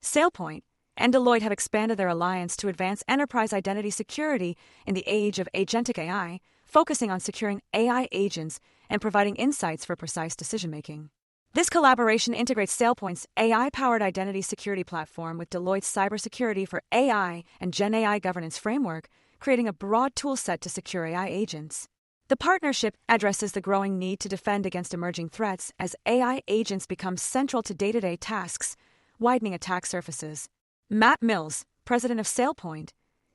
SailPoint, and Deloitte have expanded their alliance to advance enterprise identity security in the age of agentic AI, focusing on securing AI agents and providing insights for precise decision-making. This collaboration integrates SailPoint's AI-powered identity security platform with Deloitte's cybersecurity for AI and Gen AI governance framework, creating a broad toolset to secure AI agents. The partnership addresses the growing need to defend against emerging threats as AI agents become central to day-to-day tasks, widening attack surfaces. Matt Mills, president of SailPoint,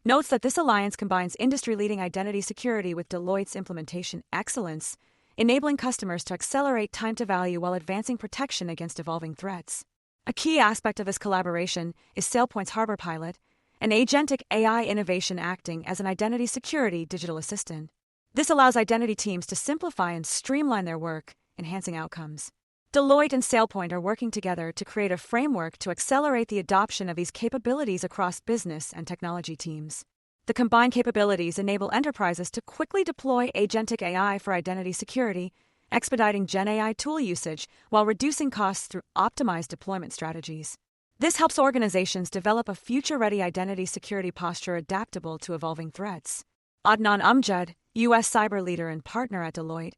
notes that this alliance combines industry-leading identity security with Deloitte's implementation excellence, enabling customers to accelerate time to value while advancing protection against evolving threats. A key aspect of this collaboration is SailPoint's Harbor Pilot, an agentic AI innovation acting as an identity security digital assistant. This allows identity teams to simplify and streamline their work, enhancing outcomes. Deloitte and SailPoint are working together to create a framework to accelerate the adoption of these capabilities across business and technology teams. The combined capabilities enable enterprises to quickly deploy agentic AI for identity security, expediting Gen AI tool usage while reducing costs through optimized deployment strategies. This helps organizations develop a future-ready identity security posture adaptable to evolving threats. Adnan Amjad, U.S. cyber leader and partner at Deloitte,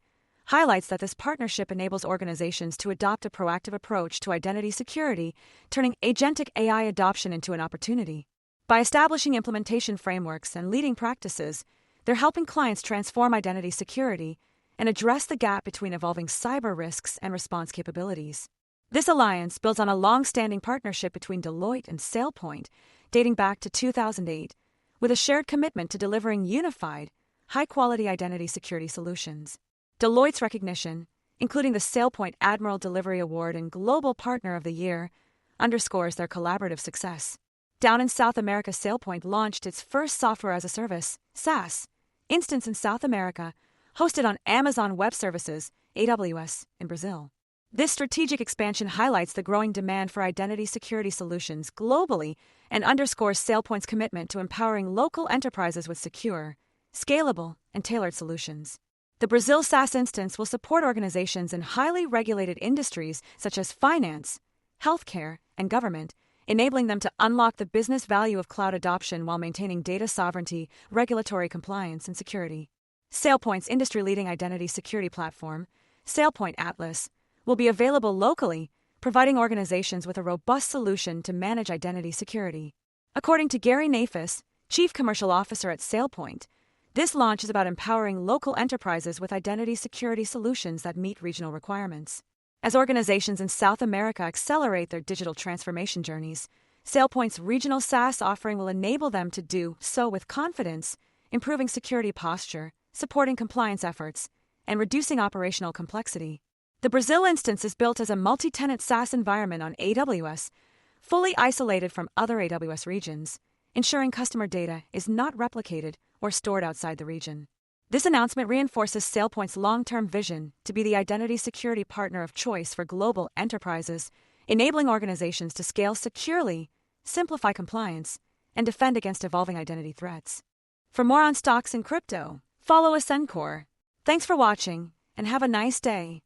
highlights that this partnership enables organizations to adopt a proactive approach to identity security, turning agentic AI adoption into an opportunity. By establishing implementation frameworks and leading practices, they're helping clients transform identity security and address the gap between evolving cyber risks and response capabilities. This alliance builds on a long-standing partnership between Deloitte and SailPoint, dating back to 2008, with a shared commitment to delivering unified, high-quality identity security solutions. Deloitte's recognition, including the SailPoint Admiral Delivery Award and Global Partner of the Year, underscores their collaborative success. Down in South America, SailPoint launched its first software-as-a-service, SaaS, instance in South America, hosted on Amazon Web Services, AWS, in Brazil. This strategic expansion highlights the growing demand for identity security solutions globally and underscores SailPoint's commitment to empowering local enterprises with secure, scalable, and tailored solutions. The Brazil SaaS instance will support organizations in highly regulated industries such as finance, healthcare, and government, enabling them to unlock the business value of cloud adoption while maintaining data sovereignty, regulatory compliance, and security. SailPoint's industry-leading identity security platform, SailPoint Atlas, will be available locally, providing organizations with a robust solution to manage identity security. According to Gary Nafis, Chief Commercial Officer at SailPoint, this launch is about empowering local enterprises with identity security solutions that meet regional requirements. As organizations in South America accelerate their digital transformation journeys, SailPoint's regional SaaS offering will enable them to do so with confidence, improving security posture, supporting compliance efforts, and reducing operational complexity. The Brazil instance is built as a multi-tenant SaaS environment on AWS, fully isolated from other AWS regions, ensuring customer data is not replicated or stored outside the region. This announcement reinforces SailPoint's long-term vision to be the identity security partner of choice for global enterprises, enabling organizations to scale securely, simplify compliance, and defend against evolving identity threats. For more on stocks and crypto, follow Ascencore. Thanks for watching, and have a nice day.